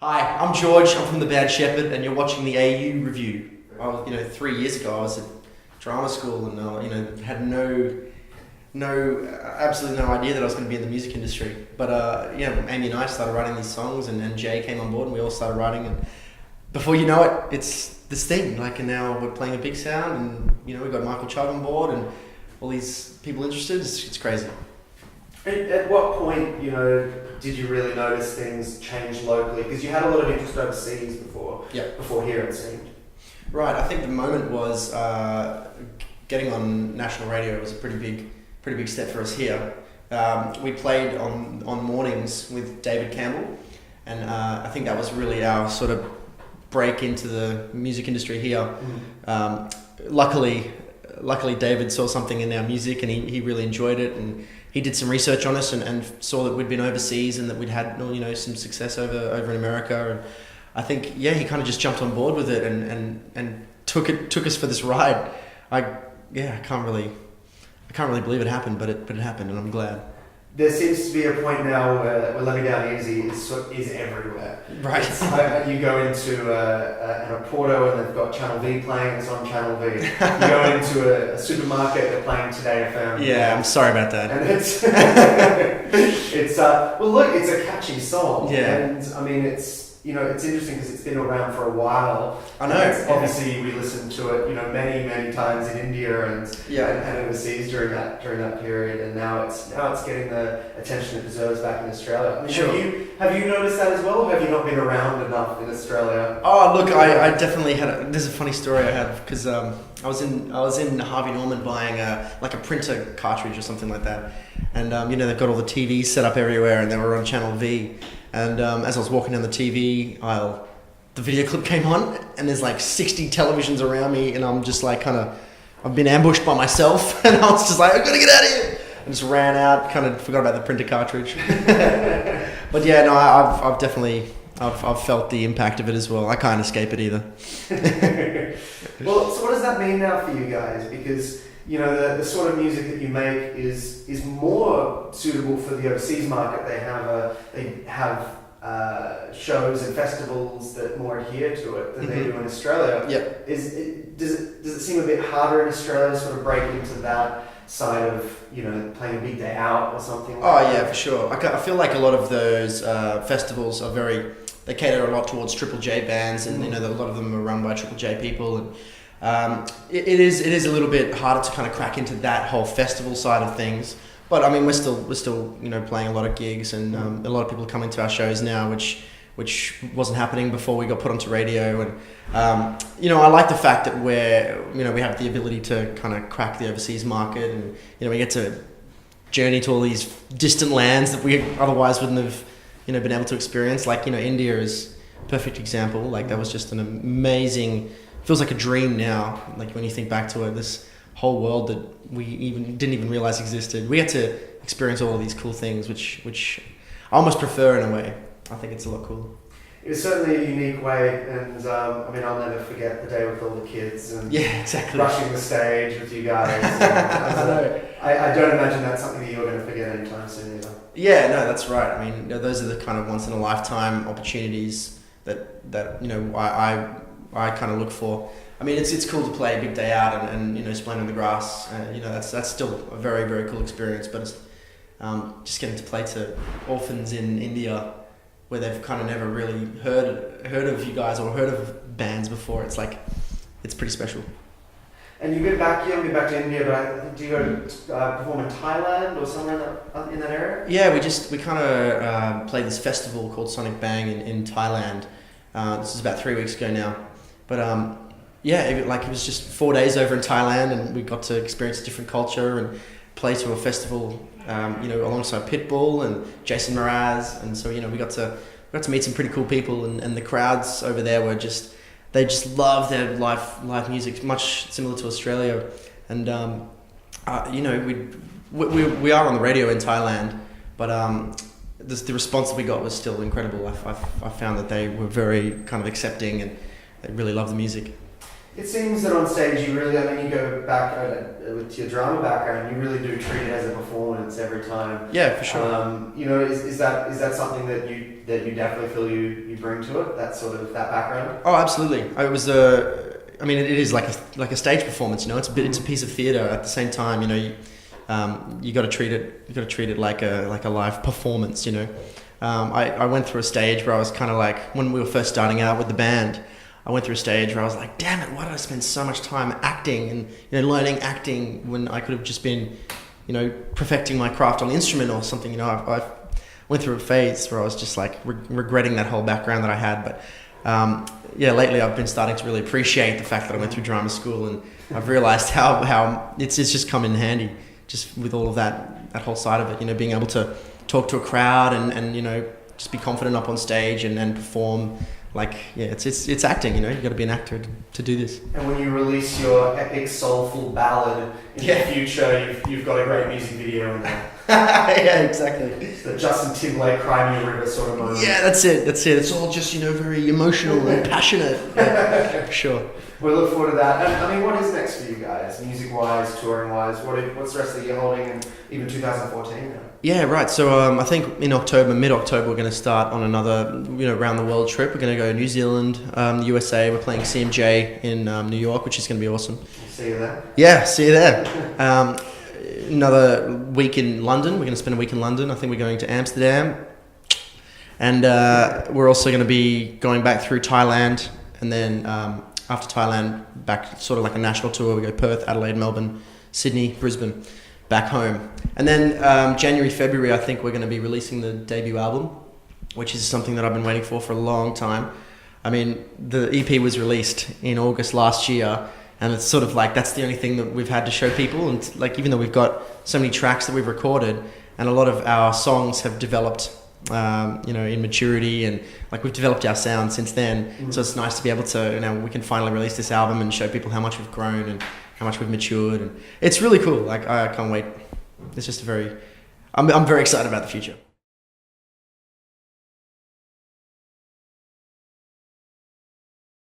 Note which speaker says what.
Speaker 1: Hi, I'm George. I'm from the band Sheppard, and you're watching the AU review. 3 years ago, I was at drama school, and had absolutely no idea that I was going to be in the music industry. But Amy and I started writing these songs, and Jay came on board, and we all started writing. And before you know it, it's this thing. And now we're playing a BIGSOUND, and we've got Michael Chug on board, and all these people interested. It's crazy.
Speaker 2: At what point, did you really notice things change locally? Because you had a lot of interest overseas before here, it seemed.
Speaker 1: Right. I think the moment was getting on national radio was a pretty big step for us here. We played on mornings with David Campbell, and I think that was really our sort of break into the music industry here. Luckily, David saw something in our music, and he really enjoyed it, and he did some research on us and saw that we'd been overseas and that we'd had some success over in America. And I think he kind of just jumped on board with it and took us for this ride. I can't really believe it happened, but it happened, and I'm glad.
Speaker 2: There seems to be a point now where Let Me Down Easy is everywhere.
Speaker 1: Right.
Speaker 2: You go into an Porto and they've got Channel V playing, it's on Channel V. You go into a supermarket, they're playing Today FM.
Speaker 1: Yeah, I'm sorry about that.
Speaker 2: And it's it's a catchy song.
Speaker 1: Yeah.
Speaker 2: And I mean, it's interesting because it's been around for a while.
Speaker 1: I know.
Speaker 2: Obviously, we listened to it, many times in India and overseas during that period, and now it's getting the attention it deserves back in Australia. I mean,
Speaker 1: sure.
Speaker 2: Have you noticed that as well, or have you not been around enough in Australia?
Speaker 1: Oh, look, I definitely had. There's a funny story I have because I was in Harvey Norman buying a printer cartridge or something like that, and they've got all the TVs set up everywhere, and they were on Channel V. And as I was walking down the TV aisle, the video clip came on, and there's like 60 televisions around me, and I'm just like I've been ambushed by myself, and I was just like, I've got to get out of here. I just ran out, kind of forgot about the printer cartridge. But yeah, no, I've definitely felt the impact of it as well. I can't escape it either.
Speaker 2: Well, so what does that mean now for you guys? Because the sort of music that you make is more suitable for the overseas market. They have shows and festivals that more adhere to it than they do in Australia.
Speaker 1: Yep.
Speaker 2: Does it seem a bit harder in Australia to sort of break into that side of playing a big day out or something?
Speaker 1: Yeah, for sure. I feel like a lot of those festivals are they cater a lot towards Triple J bands, and a lot of them are run by Triple J people, and it is a little bit harder to kind of crack into that whole festival side of things. But I mean, we're still playing a lot of gigs, and a lot of people are coming to our shows now, which wasn't happening before we got put onto radio. And I like the fact that we have the ability to kind of crack the overseas market, and we get to journey to all these distant lands that we otherwise wouldn't have been able to experience. Like India is a perfect example. Like that was just an amazing. Feels like a dream now. Like when you think back to it, this whole world that we didn't even realize existed. We get to experience all of these cool things, which I almost prefer in a way. I think it's a lot cooler.
Speaker 2: It was certainly a unique way, and I'll never forget the day with all the kids and
Speaker 1: exactly.
Speaker 2: rushing the stage with you guys. I don't imagine that's something that you're going to forget anytime soon either.
Speaker 1: Yeah, no, that's right. I mean, those are the kind of once in a lifetime opportunities that I kind of look for. I mean, it's cool to play a big day out and playing on the grass. That's still a very, very cool experience. But it's, just getting to play to orphans in India, where they've kind of never really heard of you guys or heard of bands before. It's pretty special. And
Speaker 2: you've been back to India, but do you go to perform in Thailand or somewhere in that area?
Speaker 1: Yeah, we kind of played this festival called Sonic Bang in Thailand. This is about 3 weeks ago now. But it was just 4 days over in Thailand, and we got to experience a different culture and play to a festival, alongside Pitbull and Jason Mraz, and so we got to meet some pretty cool people, and the crowds over there they just love their live music, much similar to Australia, and we are on the radio in Thailand, but the response that we got was still incredible. I found that they were very kind of accepting, and they really love the music.
Speaker 2: It seems that on stage you really, I mean, you go back with your drama background, you really do treat it as a performance every time.
Speaker 1: Yeah, for sure.
Speaker 2: You know, is that something that you definitely feel you bring to it? That sort of that background.
Speaker 1: Oh, absolutely. It was I mean, it is like a stage performance. You know, it's a piece of theatre. At the same time, you know, you got to treat it like a live performance. You know, I went through a stage where I was kind of like, when we were first starting out with the band, I went through a stage where I was like, damn it, why did I spend so much time acting and, you know, learning acting when I could have just been, you know, perfecting my craft on the instrument or something. You know, I went through a phase where I was just like regretting that whole background that I had. But yeah, lately I've been starting to really appreciate the fact that I went through drama school, and I've realized how it's just come in handy just with all of that whole side of it, you know, being able to talk to a crowd and you know, just be confident up on stage and perform. Like, yeah, it's acting, you know, you've got to be an actor to do this.
Speaker 2: And when you release your epic soulful ballad in the future, you've got a great music video in there.
Speaker 1: Yeah, exactly.
Speaker 2: It's the Justin Timberlake Cry Me a River sort of moment.
Speaker 1: Yeah, that's it. It's all just, you know, very emotional and passionate. Yeah, sure.
Speaker 2: We look forward to that. And, I mean, what is next for you guys, music-wise, touring-wise? What's the rest of the year holding, and even 2014 now?
Speaker 1: Yeah, right. So I think in mid-October, we're going to start on another, you know, round the world trip. We're going to go to New Zealand, the USA. We're playing CMJ in New York, which is going to be awesome.
Speaker 2: See you there.
Speaker 1: Yeah, see you there. Another week in London. We're going to spend a week in London. I think we're going to Amsterdam, and we're also going to be going back through Thailand, and then after Thailand, back sort of like a national tour. We go Perth, Adelaide, Melbourne, Sydney, Brisbane, back home. And then January, February, I think we're going to be releasing the debut album, which is something that I've been waiting for a long time. I mean, the EP was released in August last year, and it's sort of like that's the only thing that we've had to show people. And like, even though we've got so many tracks that we've recorded, and a lot of our songs have developed, you know, in maturity, and like we've developed our sound since then. Mm-hmm. So it's nice to be able to, you know, we can finally release this album and show people how much we've grown and how much we've matured, and it's really cool. Like, I can't wait. It's just I'm very excited about the future.